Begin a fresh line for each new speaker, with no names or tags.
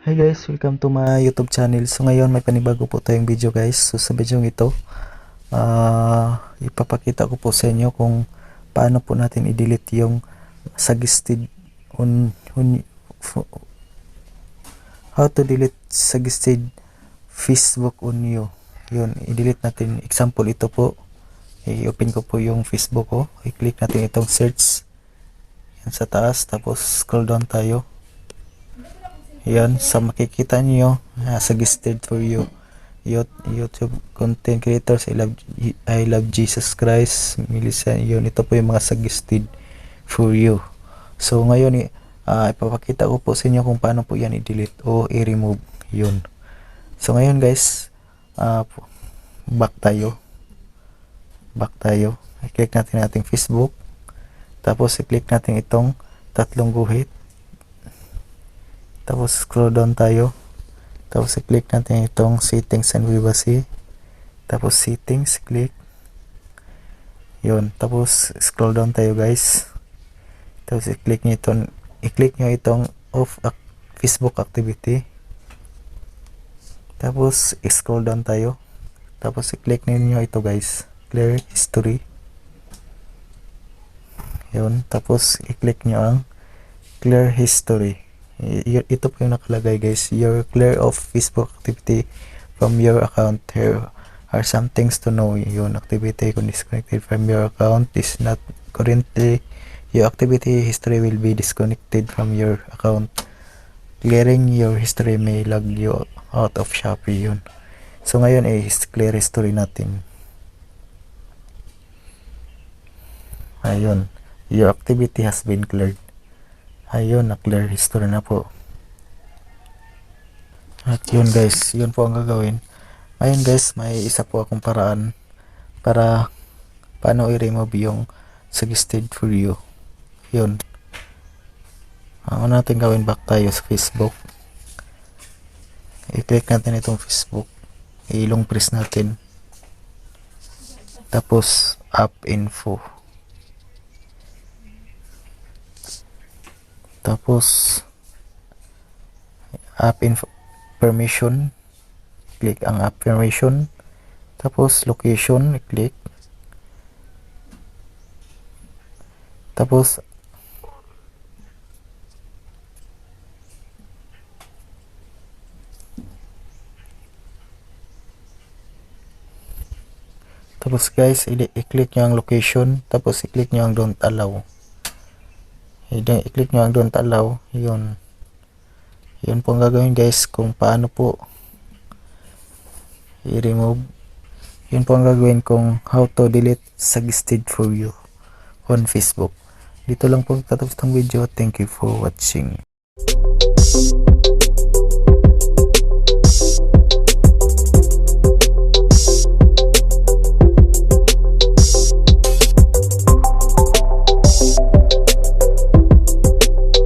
Hi guys, welcome to my YouTube channel. So ngayon may panibago po tayong video guys. So sa video ito, ipapakita ko po sa inyo kung paano po natin i-delete yung suggested how to delete suggested Facebook on you. Yun, i-delete natin. Example ito po. I-open ko po yung Facebook ko. I-click natin itong search. Yan sa taas. Tapos scroll down tayo. Yan, sa makikita niyo, suggested for you. YouTube content creators, I love Jesus Christ, Melissa, yun, ito po yung mga suggested for you. So ngayon, ipapakita ko po sa inyo kung paano po yan i-delete o i-remove yun. So ngayon guys, back tayo. I-click natin ating Facebook. Tapos i-click natin itong tatlong guhit. Tapos scroll down tayo. Tapos i-click natin itong settings and privacy. Tapos settings, click. Yun. Tapos scroll down tayo guys. Tapos i-click nyo itong off Facebook activity. Tapos scroll down tayo. Tapos i-click niyo ito guys. Clear history. Yun. Tapos i-click nyo ang clear history. Ito po yung nakalagay guys, you're clear of Facebook activity from your account. Here are some things to know. Yung activity kung disconnected from your account is not currently, your activity history will be disconnected from your account. Clearing your history may log you out of Shopee. Yun. So ngayon clear history natin. Ayun, your activity has been cleared. Ayun, na-clear history na po. At yun guys, yun po ang gagawin. Ngayon guys, may isa po akong paraan para paano i-remove yung suggested for you. Yun. Ang natin gawin, back tayo sa Facebook. I-click natin itong Facebook. I-long press natin. Tapos, app info. Tapos app information, click ang app information. Tapos location, click. Tapos guys, i-click nyo ang location. Tapos i-click nyo ang don't allow. I-click nyo ang don't allow. Yun po ang gagawin guys kung paano po i-remove. Yun po ang gagawin kung how to delete suggested for you on Facebook. Dito lang po tatapos ng video. Thank you for watching.